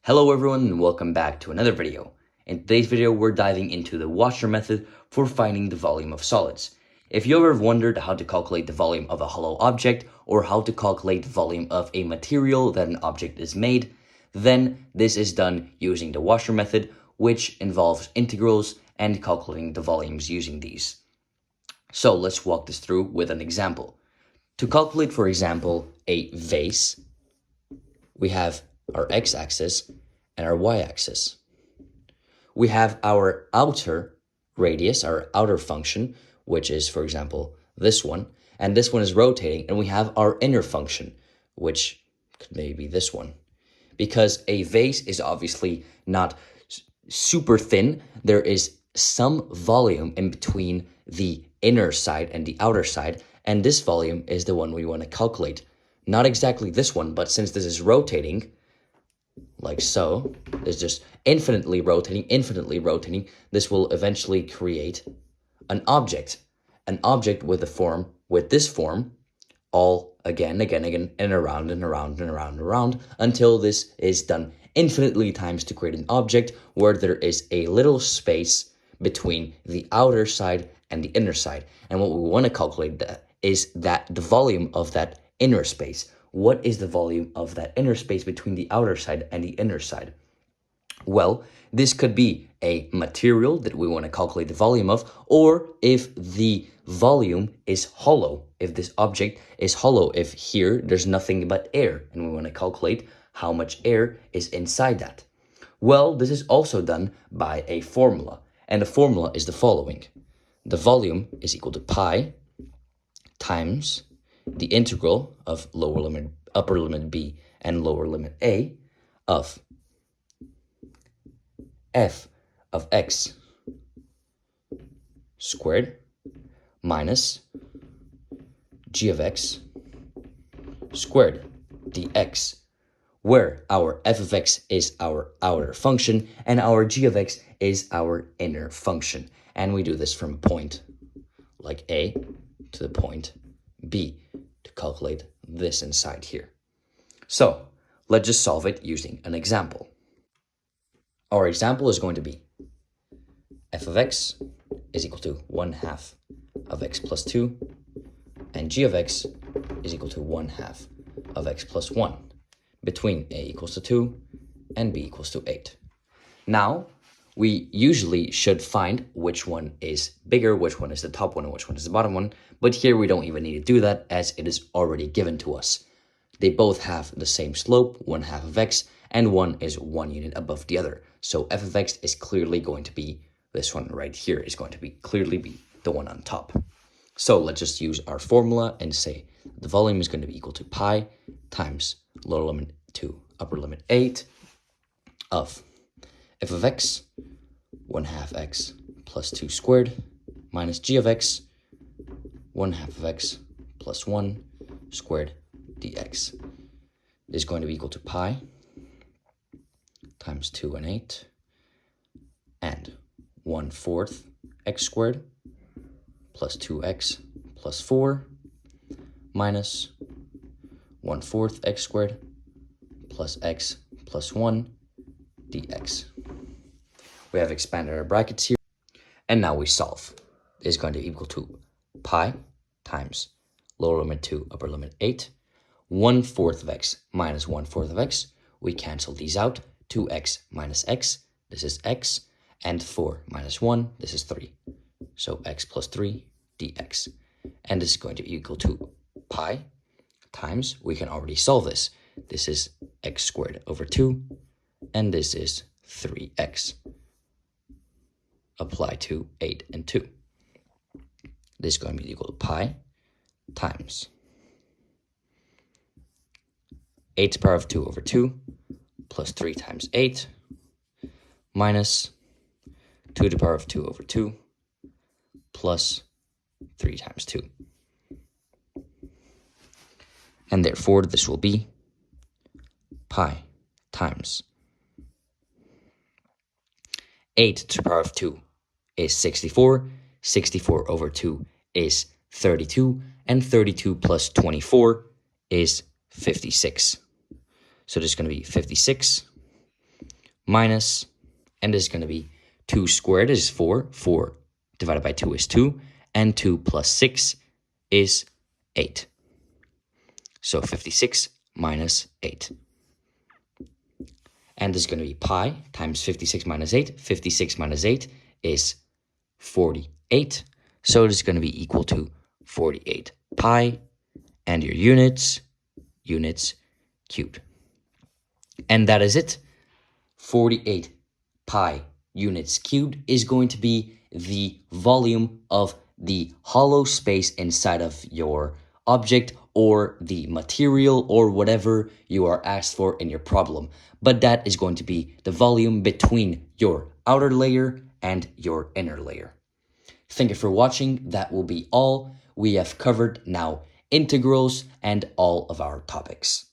Hello everyone and welcome back to another video. In today's video we're diving into the washer method for finding the volume of solids. If you ever wondered how to calculate the volume of a hollow object or how to calculate the volume of a material that an object is made, then this is done using the washer method, which involves integrals and calculating the volumes using these. So let's walk this through with an example. To calculate, for example, a vase, we have our x-axis and our y-axis. We have our outer radius, our outer function, which is, for example, this one, and this one is rotating, and we have our inner function, which could maybe be this one. Because a vase is obviously not super thin, there is some volume in between the inner side and the outer side, and this volume is the one we want to calculate. Not exactly this one, but since this is rotating, like so, it's just infinitely rotating, this will eventually create an object with this form, all again, and around, until this is done infinitely times to create an object where there is a little space between the outer side and the inner side. And what we want to calculate is that the volume of that inner space. What is the volume of that inner space between the outer side and the inner side? Well, this could be a material that we want to calculate the volume of, or if the volume is hollow, if this object is hollow, if here there's nothing but air, and we want to calculate how much air is inside that. Well, this is also done by a formula, and the formula is the following. The volume is equal to pi times the integral of upper limit b and lower limit a of f of x squared minus g of x squared dx, where our f of x is our outer function and our g of x is our inner function. And we do this from a point like A to the point B to calculate this inside here. So let's just solve it using an example. Our example is going to be f of x is equal to 1/2 of x plus 2, and g of x is equal to 1/2 of x plus 1, between a equals to 2 and b equals to 8. Now, we usually should find which one is bigger, which one is the top one, and which one is the bottom one, but here we don't even need to do that as it is already given to us. They both have the same slope, 1/2 of x, and one is 1 unit above the other. So f of x is clearly going to be, this one right here is going to be clearly be the one on top. So let's just use our formula and say the volume is going to be equal to pi times lower limit to upper limit 8 of f of x, 1/2 x plus 2 squared, minus g of x, 1/2 of x plus 1 squared dx. Is going to be equal to pi times 2 and 8 and 1/4 x squared plus 2x plus 4 minus 1/4 x squared plus x plus 1 dx. We have expanded our brackets here, and now we solve. This is going to equal to pi times lower limit 2 upper limit 8, 1/4 of x minus 1/4 of x. We cancel these out. 2x minus x, this is x, and 4 minus 1, this is 3. So x plus 3 dx. And this is going to be equal to pi times, we can already solve this. This is x squared over 2, and this is 3x. Apply to 8 and 2. This is going to be equal to pi times 8 to the power of 2 over 2 plus 3 times 8 minus 2 to the power of 2 over 2 plus 3 times 2. And therefore, this will be pi times 8 to the power of 2 is 64, 64 over 2 is 32, and 32 plus 24 is 56. So this is going to be 56 minus, and this is going to be 2 squared is 4. 4 divided by 2 is 2. And 2 plus 6 is 8. So 56 minus 8. And this is going to be pi times 56 minus 8. 56 minus 8 is 48. So it is going to be equal to 48 pi. And your units cubed. And that is it. 48 pi units cubed is going to be the volume of the hollow space inside of your object or the material or whatever you are asked for in your problem. But that is going to be the volume between your outer layer and your inner layer. Thank you for watching. That will be all. We have covered now integrals and all of our topics.